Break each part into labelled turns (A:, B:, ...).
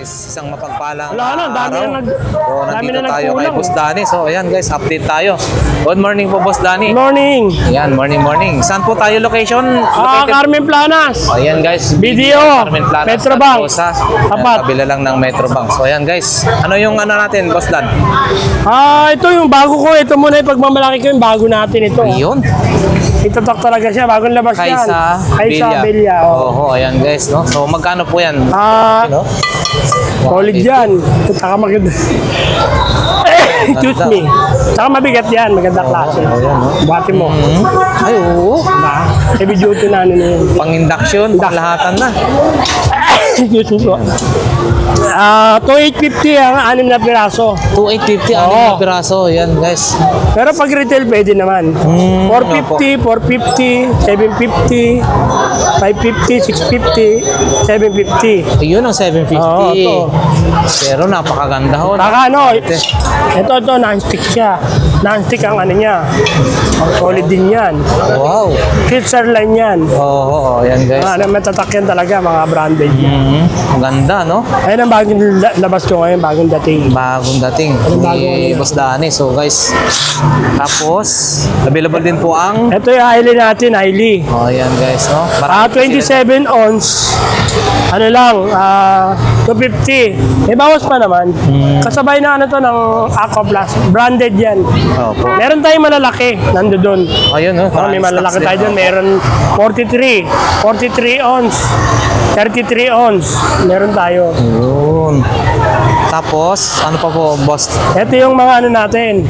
A: guys, isang mapagpalang
B: dami
A: nandito
B: na
A: tayo kay
B: nagkulang.
A: Boss Danny. So ayan guys, update tayo. Good morning po Boss Danny.
B: Morning.
A: Ayan, morning. Saan po tayo location?
B: Carmen Planas.
A: Ayan guys,
B: BDO,
A: Carmen Planas,
B: Metrobank.
A: Tapat. Kabila lang ng Metrobank. So ayan guys, ano yung natin Boss Dan?
B: Ito yung bago ko. Ito muna yung pagmamalaki ko, yung bago natin ito.
A: Ayun.
B: Itutok talaga siya, bagong labas yan.
A: Kaysa
B: Belia.
A: Oo, ayan guys, no? So magkano po yan?
B: Solid yan. Saka maganda. Excuse me. Saka mabigat yan, maganda klase.
A: Ayan, no?
B: Buhati mo.
A: Ay, oo.
B: Heavy duty na yun.
A: Pang-induction, pang-lahatan na.
B: Excuse me po. 2,850 ang 6 na piraso.
A: 2,850 ang na piraso. Yan guys.
B: Pero pag retail pwede naman. 450, 450, 750, 550, 650, 750.
A: Ayun ang 750.
B: Oo,
A: pero napakaganda ho.
B: Saka ito non-stick siya. Non-stick ang niya. Solid din yan.
A: Wow.
B: Switzerland yan.
A: Oo, yan guys.
B: Matatak yan talaga, mga branded yan.
A: Maganda, no?
B: Ayun ang bagong labas ko ngayon, bagong dating.
A: Bagong dating. Ni Boss Danny. So guys, tapos, available din po ang...
B: Ito yung Hailey natin, Hailey.
A: Oh, yan guys, no?
B: 27 ounce. Ano lang, 250. May bawas pa naman. Kasabay na to ng Aqua Plus. Branded yan.
A: Opo.
B: Meron tayong malalaki, nando doon.
A: Ayun, no?
B: May malalaki tayo doon. Meron 43 ounce, 33 ounce. Meron tayo.
A: Ayun. Tapos, ano pa po, boss?
B: Ito yung mga natin.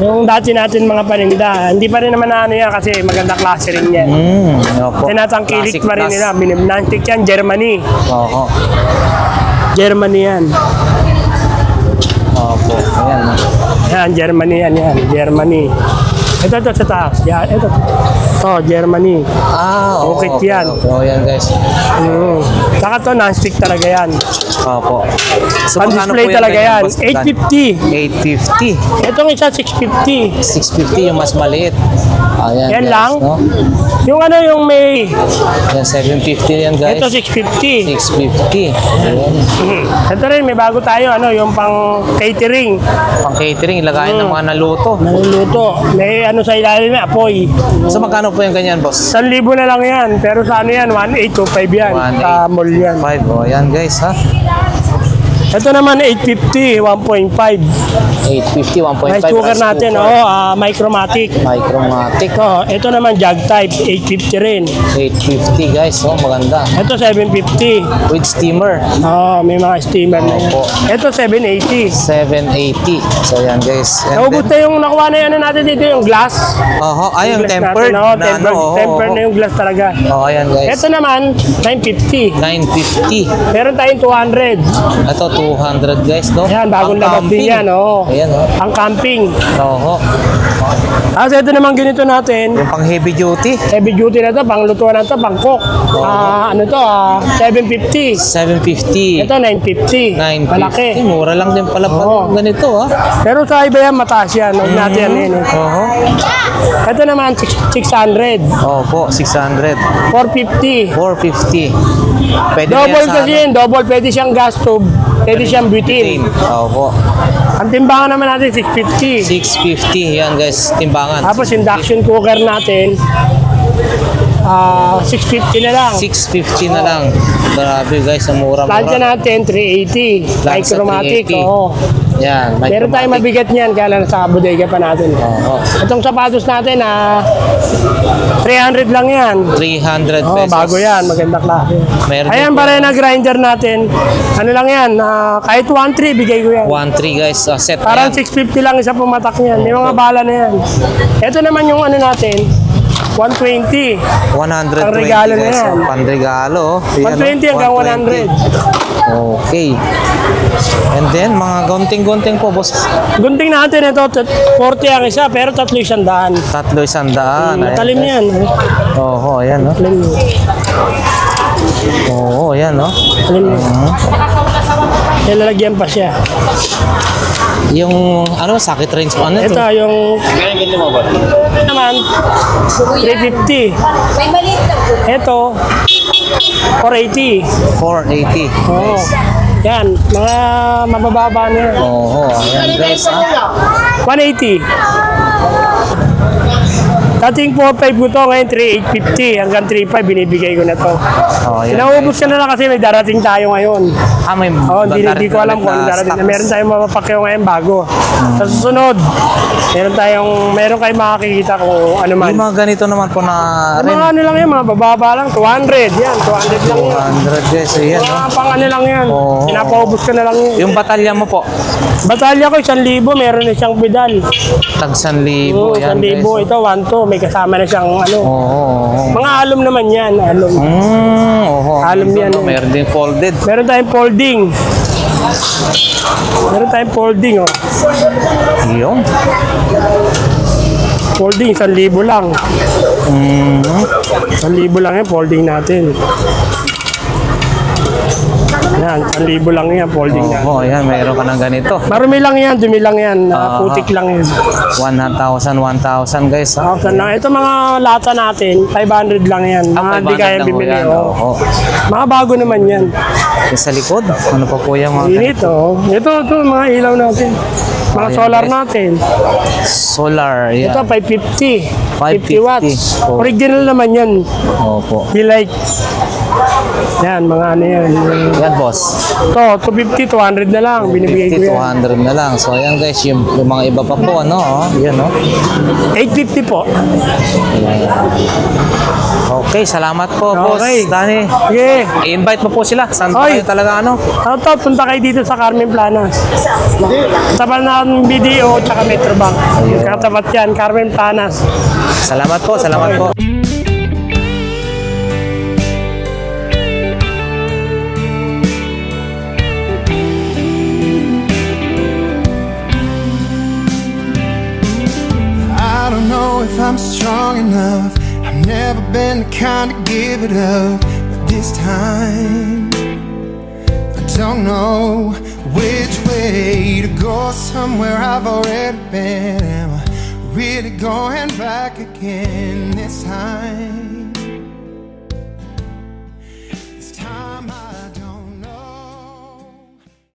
B: Yung dati natin mga paninda. Hindi pa rin naman yan kasi maganda klase rin yan.
A: Opo.
B: Tinatangkilik pa rin nila. Nantik yan, Germany.
A: Oo.
B: Germany yan.
A: Opo. Ayan.
B: Yan, Germany yan. Germany. Ito sa taas. Yan, ito. Germany.
A: Okay.
B: yan.
A: Oh, yan guys.
B: Saka to, non-stick talaga yan.
A: Opo. So,
B: Pan-display talaga yan.
A: 850.
B: 850. Itong isa, 650.
A: 650 yung mas maliit. Ayan,
B: yan
A: guys,
B: lang.
A: No?
B: Yung yung may...
A: Yan, 750 yan guys.
B: Ito, 650.
A: 650. Ayan.
B: Ito rin, may bago tayo. Yung pang catering.
A: Pang catering, ilagayin ng mga naluto.
B: Naluluto. May sa ilalim na, apoy.
A: So, magkano po yung ganyan, boss?
B: 1,000 na lang yan. Pero sa yan, 1,825 yan. Sa mall yan.
A: 5. Oh, yan guys, ha?
B: Ito naman 850, 1.5.
A: 850, 1.5.
B: Rice cooker natin, Micromatic.
A: Micromatic.
B: Ito naman jug type, 850 rin.
A: 850 guys, maganda.
B: Ito 750.
A: With steamer.
B: May mga steamer na yan. Ito 780.
A: 780. So yan guys.
B: Naubos na yung nakuha na yan natin dito, yung glass.
A: Yung tempered.
B: Tempered na yung glass talaga.
A: Ayan guys.
B: Ito naman, 950.
A: 950.
B: Meron tayong 200.
A: Ito 200 guys, no?
B: Yan, bagong labas din yan,
A: Ayan,
B: Ang camping.
A: Kasi
B: ito naman ganito natin.
A: Yung pang heavy duty.
B: Heavy duty na to, pang lutuan na to, pang cook. 750.
A: 750.
B: Ito 950.
A: 950.
B: Malaki.
A: Mura lang din pala ganito,
B: Pero sa iba yan, mataas yan. Huwag natin yan. Ito naman 600.
A: Opo, 600.
B: 450.
A: 450. Pwede
B: Double kasi yun. Double, pwede siyang gas tube. Pwede siyang butane.
A: Opo.
B: Ang timbangan naman natin 650.
A: 650. Yan guys, timbangan.
B: Tapos induction cooker natin 650 na lang.
A: 650 na lang. Grabe guys, ang mura-mura.
B: Plancha natin 380. Micromatic. Yan. Meron tayong mabigat niyan kaya lang sa bodega pa natin. Itong sapatos natin 300 lang yan.
A: 300 pesos.
B: Bago yan, maganda klase.
A: Ayan
B: pa rin na grinder natin. Ano lang yan, kahit 1.3 bigay ko yan.
A: 1.3 guys, set
B: parang 650 lang isa pumatak niyan. May mga bala na yan. Ito naman yung natin, 120.
A: 120
B: ang regalo
A: guys.
B: Na yan.
A: Panregalo.
B: 120 hanggang 100.
A: Okay. And then, mga gunting-gunting po, boss.
B: Gunting natin ito, 40 ang isa, pero 300.
A: 300.
B: Matalim yan.
A: Ayan, no? Ayan, no?
B: Matalim yan. Nilalagyan pa siya.
A: Yung, sakit range mo? Ano
B: ito? Yung... naman, 350.
C: May maliit na po.
B: Ito, 480.
A: 480.
B: Oo. Yan, mga mabababa na yan.
A: Oo, ayan guys.
B: 180. Dating 4.5 ko to, ngayon 3.850 hanggang 3.5 binibigay ko na to.
A: Oh, ayan,
B: Inaubos ka na lang kasi may darating tayo ngayon.
A: may
B: Hindi ko alam kung ano darating. Meron tayong mapapakyaw ngayon bago. Sa susunod, meron kayong makakikita kung ano man.
A: Yung mga ganito naman po na rin.
B: Mga ano lang yan, mga bababa lang, 200. Yan, 200 lang yan.
A: 200 guys, ayan.
B: Mga pang ano lang yan.
A: Oo.
B: Pinapaubos ka na lang yan.
A: Yung batalya mo po,
B: Batalya ko, 1,000, meron na siyang pedal.
A: tag 1,000.
B: Oo,
A: Yan
B: 1,000.
A: guys.
B: Ito, 1,2. May kasama na siyang ano.
A: Oo.
B: Mga alum naman yan, alum.
A: Oo.
B: Alam yan,
A: No, meron din folded.
B: Meron tayong folding. Oh.
A: Yung.
B: Folding, 1,000 lang. 1,000 lang yan, folding natin. Yan, 1,000 lang yan, folding natin.
A: Oo, ayan, meron ka ng ganito.
B: Marami lang yan, dumi lang yan, putik lang yan.
A: 1,000 guys. Ha?
B: 1,000 lang. Ito mga lata natin, 500 lang yan. Mga hindi
A: 500
B: kaya
A: lang
B: bibili.
A: yan,
B: Oh.
A: oo.
B: Mga bago naman yan.
A: Yung sa likod, ano pa po yung mga
B: Init, oh. Ito, mga ilaw natin. Mga
A: Ayan,
B: solar
A: guys.
B: natin.
A: solar? Yan.
B: Ito, 550. 50 watts.
A: Oh.
B: Original naman yan.
A: Opo.
B: Be-like. Yan, mga ano yan.
A: Yan boss.
B: Ito, 250, 200 na lang. Binibigay ko
A: 50,
B: yan.
A: 200 na lang. So ayan guys, yung mga iba pa po, ano, oh. Yan, oh.
B: 850 po.
A: Ayan. Okay, salamat po, boss.
B: Okay.
A: Danny.
B: Sige.
A: I-invite mo po sila. Saan po
B: Oy.
A: kayo talaga, ano?
B: Ano to, punta kayo dito sa Carmen Planas. Tapat ng BDO at Metrobank. Katapat yan, Carmen Planas.
A: Salamat po, salamat po.
C: I don't know if I'm strong enough. I've never been the kind to give it up. But this time, I don't know which way to go. Somewhere I've already been. Am I really going back again this time?